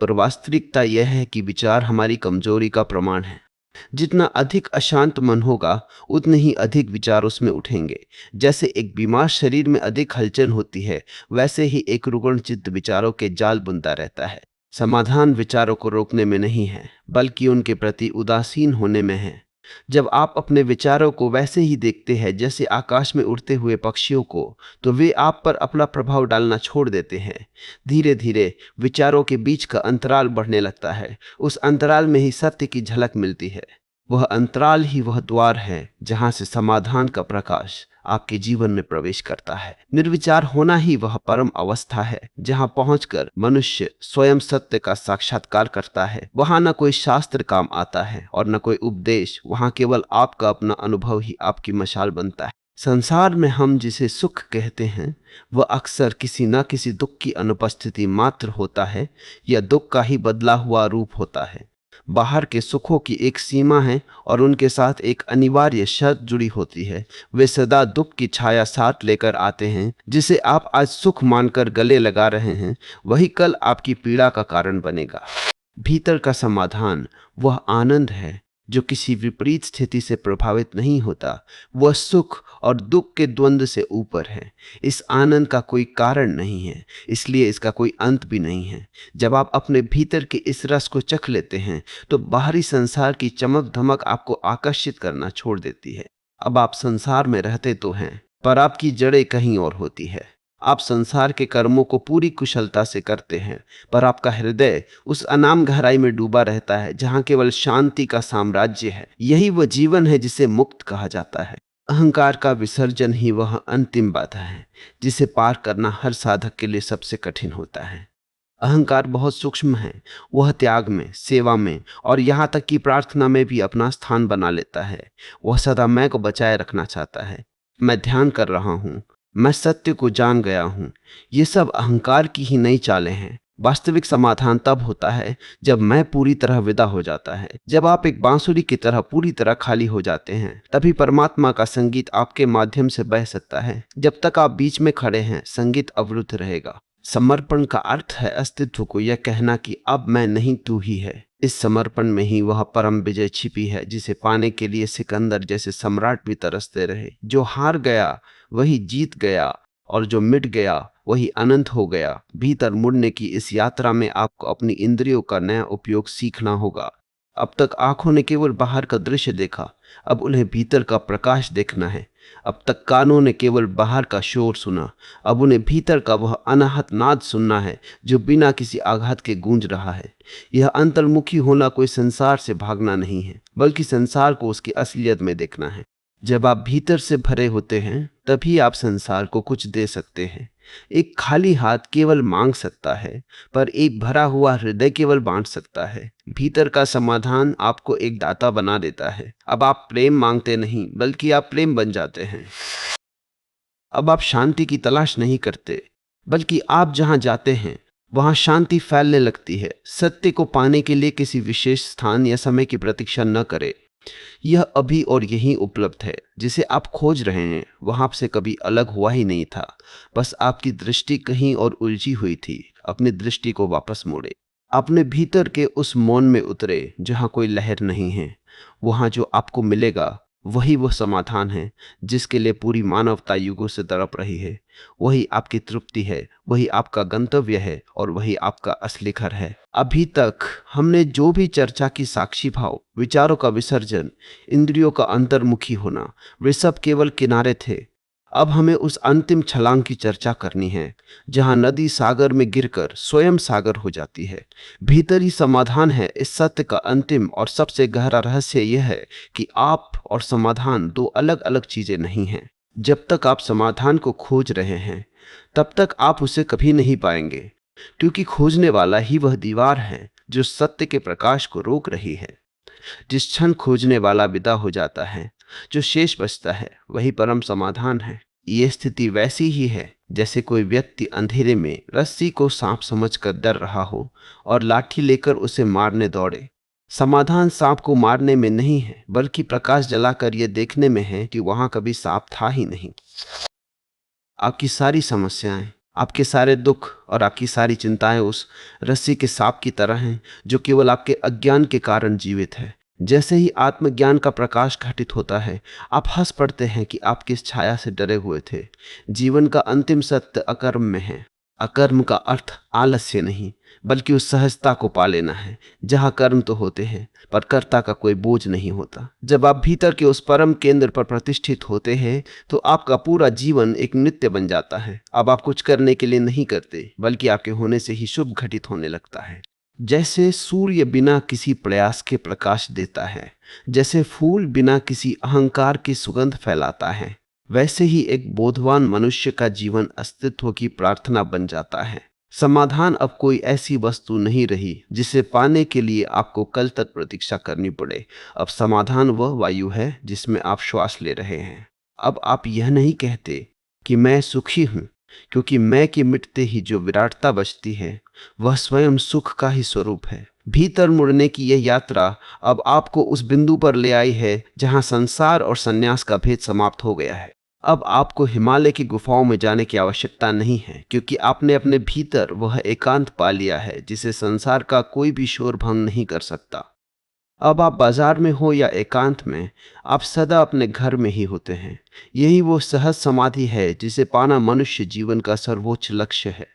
पर वास्तविकता यह है कि विचार हमारी कमजोरी का प्रमाण है। जितना अधिक अशांत मन होगा, उतने ही अधिक विचार उसमें उठेंगे। जैसे एक बीमार शरीर में अधिक हलचल होती है, वैसे ही एक रुग्ण चित्त विचारों के जाल बुनता रहता है। समाधान विचारों को रोकने में नहीं है, बल्कि उनके प्रति उदासीन होने में है। जब आप अपने विचारों को वैसे ही देखते हैं जैसे आकाश में उड़ते हुए पक्षियों को, तो वे आप पर अपना प्रभाव डालना छोड़ देते हैं। धीरे धीरे विचारों के बीच का अंतराल बढ़ने लगता है। उस अंतराल में ही सत्य की झलक मिलती है। वह अंतराल ही वह द्वार है जहां से समाधान का प्रकाश आपके जीवन में प्रवेश करता है। निर्विचार होना ही वह परम अवस्था है जहां पहुंचकर मनुष्य स्वयं सत्य का साक्षात्कार करता है। वहां न कोई शास्त्र काम आता है और न कोई उपदेश। वहां केवल आपका अपना अनुभव ही आपकी मशाल बनता है। संसार में हम जिसे सुख कहते हैं, वह अक्सर किसी न किसी दुख की अनुपस्थिति मात्र होता है या दुख का ही बदला हुआ रूप होता है। बाहर के सुखों की एक सीमा है और उनके साथ एक अनिवार्य शर्त जुड़ी होती है। वे सदा दुख की छाया साथ लेकर आते हैं। जिसे आप आज सुख मानकर गले लगा रहे हैं, वही कल आपकी पीड़ा का कारण बनेगा। भीतर का समाधान वह आनंद है जो किसी विपरीत स्थिति से प्रभावित नहीं होता। वह सुख और दुख के द्वंद्व से ऊपर है। इस आनंद का कोई कारण नहीं है, इसलिए इसका कोई अंत भी नहीं है। जब आप अपने भीतर के इस रस को चख लेते हैं तो बाहरी संसार की चमक धमक आपको आकर्षित करना छोड़ देती है। अब आप संसार में रहते तो हैं, पर आपकी जड़ें कहीं और होती है। आप संसार के कर्मों को पूरी कुशलता से करते हैं, पर आपका हृदय उस अनाम गहराई में डूबा रहता है जहां केवल शांति का साम्राज्य है। यही वह जीवन है जिसे मुक्त कहा जाता है। अहंकार का विसर्जन ही वह अंतिम बाधा है जिसे पार करना हर साधक के लिए सबसे कठिन होता है। अहंकार बहुत सूक्ष्म है। वह त्याग में, सेवा में और यहाँ तक कि प्रार्थना में भी अपना स्थान बना लेता है। वह सदा मैं को बचाए रखना चाहता है। मैं ध्यान कर रहा हूँ, मैं सत्य को जान गया हूँ। ये सब अहंकार की ही नई चालें हैं। वास्तविक समाधान तब होता है जब मैं पूरी तरह विदा हो जाता है। जब आप एक बांसुरी की तरह पूरी तरह खाली हो जाते हैं, तभी परमात्मा का संगीत आपके माध्यम से बह सकता है। जब तक आप बीच में खड़े हैं, संगीत अवरुद्ध रहेगा। समर्पण का अर्थ है अस्तित्व को यह कहना कि अब मैं नहीं, तू ही है। इस समर्पण में ही वह परम विजय छिपी है जिसे पाने के लिए सिकंदर जैसे सम्राट भी तरसते रहे। जो हार गया वही जीत गया और जो मिट गया वही अनंत हो गया। भीतर मुड़ने की इस यात्रा में आपको अपनी इंद्रियों का नया उपयोग सीखना होगा। अब तक आंखों ने केवल बाहर का दृश्य देखा, अब उन्हें भीतर का प्रकाश देखना है। अब तक कानों ने केवल बाहर का शोर सुना, अब उन्हें भीतर का वह अनाहत नाद सुनना है जो बिना किसी आघात के गूंज रहा है। यह अंतर्मुखी होना कोई संसार से भागना नहीं है, बल्कि संसार को उसकी असलियत में देखना है। जब आप भीतर से भरे होते हैं तभी आप संसार को कुछ दे सकते हैं। एक खाली हाथ केवल मांग सकता है, पर एक भरा हुआ हृदय केवल बांट सकता है। भीतर का समाधान आपको एक दाता बना देता है। अब आप प्रेम मांगते नहीं, बल्कि आप प्रेम बन जाते हैं। अब आप शांति की तलाश नहीं करते, बल्कि आप जहां जाते हैं वहां शांति फैलने लगती है। सत्य को पाने के लिए किसी विशेष स्थान या समय की प्रतीक्षा न करें। यह अभी और यहीं उपलब्ध है। जिसे आप खोज रहे हैं वह आपसे कभी अलग हुआ ही नहीं था, बस आपकी दृष्टि कहीं और उलझी हुई थी। अपनी दृष्टि को वापस मोड़े, अपने भीतर के उस मौन में उतरे जहां कोई लहर नहीं है। वहां जो आपको मिलेगा वही वह समाधान है जिसके लिए पूरी मानवता युगों से तड़प रही है। वही आपकी तृप्ति है, वही आपका गंतव्य है और वही आपका असली घर है। अभी तक हमने जो भी चर्चा की, साक्षी भाव, विचारों का विसर्जन, इंद्रियों का अंतर्मुखी होना, वे सब केवल किनारे थे। अब हमें उस अंतिम छलांग की चर्चा करनी है जहां नदी सागर में गिरकर स्वयं सागर हो जाती है। भीतर ही समाधान है। इस सत्य का अंतिम और सबसे गहरा रहस्य यह है कि आप और समाधान दो अलग अलग चीजें नहीं हैं। जब तक आप समाधान को खोज रहे हैं तब तक आप उसे कभी नहीं पाएंगे, क्योंकि खोजने वाला ही वह दीवार है जो सत्य के प्रकाश को रोक रही है। जिस क्षण खोजने वाला विदा हो जाता है, जो शेष बचता है वही परम समाधान है। ये स्थिति वैसी ही है जैसे कोई व्यक्ति अंधेरे में रस्सी को सांप समझकर डर रहा हो और लाठी लेकर उसे मारने दौड़े। समाधान सांप को मारने में नहीं है, बल्कि प्रकाश जलाकर यह देखने में है कि वहां कभी सांप था ही नहीं। आपकी सारी समस्याएं, आपके सारे दुख और आपकी सारी चिंताएं उस रस्सी के सांप की तरह हैं जो केवल आपके अज्ञान के कारण जीवित है। जैसे ही आत्मज्ञान का प्रकाश घटित होता है, आप हंस पड़ते हैं कि आप किस छाया से डरे हुए थे। जीवन का अंतिम सत्य अकर्म में है। अकर्म का अर्थ आलस्य नहीं, बल्कि उस सहजता को पा लेना है जहां कर्म तो होते हैं पर कर्ता का कोई बोझ नहीं होता। जब आप भीतर के उस परम केंद्र पर प्रतिष्ठित होते हैं तो आपका पूरा जीवन एक नृत्य बन जाता है। अब आप कुछ करने के लिए नहीं करते, बल्कि आपके होने से ही शुभ घटित होने लगता है। जैसे सूर्य बिना किसी प्रयास के प्रकाश देता है, जैसे फूल बिना किसी अहंकार की सुगंध फैलाता है, वैसे ही एक बोधवान मनुष्य का जीवन अस्तित्व की प्रार्थना बन जाता है। समाधान अब कोई ऐसी वस्तु नहीं रही जिसे पाने के लिए आपको कल तक प्रतीक्षा करनी पड़े। अब समाधान वह वायु है जिसमें आप श्वास ले रहे हैं। अब आप यह नहीं कहते कि मैं सुखी हूं, क्योंकि मैं के मिटते ही जो विराटता बचती है वह स्वयं सुख का ही स्वरूप है। भीतर मुड़ने की यह यात्रा अब आपको उस बिंदु पर ले आई है जहां संसार और संन्यास का भेद समाप्त हो गया है। अब आपको हिमालय की गुफाओं में जाने की आवश्यकता नहीं है, क्योंकि आपने अपने भीतर वह एकांत पा लिया है जिसे संसार का कोई भी शोर भंग नहीं कर सकता। अब आप बाजार में हो या एकांत में, आप सदा अपने घर में ही होते हैं। यही वो सहज समाधि है जिसे पाना मनुष्य जीवन का सर्वोच्च लक्ष्य है।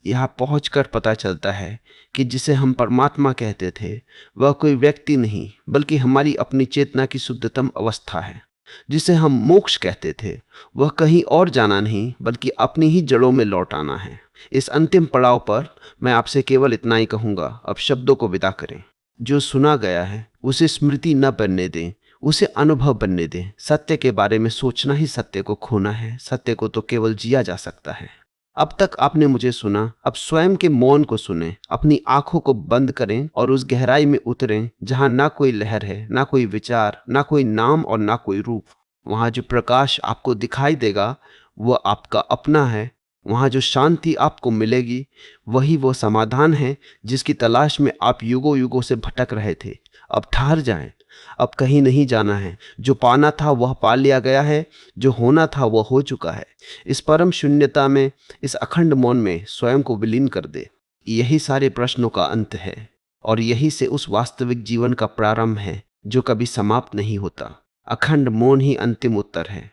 यहाँ पहुंचकर पता चलता है कि जिसे हम परमात्मा कहते थे वह कोई व्यक्ति नहीं, बल्कि हमारी अपनी चेतना की शुद्धतम अवस्था है। जिसे हम मोक्ष कहते थे वह कहीं और जाना नहीं, बल्कि अपनी ही जड़ों में लौट आना है। इस अंतिम पड़ाव पर मैं आपसे केवल इतना ही कहूँगा, अब शब्दों को विदा करें। जो सुना गया है उसे स्मृति न बनने दें, उसे अनुभव बनने दें। सत्य के बारे में सोचना ही सत्य को खोना है। सत्य को तो केवल जिया जा सकता है। अब तक आपने मुझे सुना, अब स्वयं के मौन को सुने। अपनी आंखों को बंद करें और उस गहराई में उतरें जहां ना कोई लहर है, ना कोई विचार, ना कोई नाम और ना कोई रूप। वहां जो प्रकाश आपको दिखाई देगा वह आपका अपना है। वहां जो शांति आपको मिलेगी वही वो समाधान है जिसकी तलाश में आप युगों युगों से भटक रहे थे। अब ठहर जाएं, अब कहीं नहीं जाना है। जो पाना था वह पा लिया गया है, जो होना था वह हो चुका है। इस परम शून्यता में, इस अखंड मौन में स्वयं को विलीन कर दे। यही सारे प्रश्नों का अंत है और यही से उस वास्तविक जीवन का प्रारंभ है जो कभी समाप्त नहीं होता। अखंड मौन ही अंतिम उत्तर है।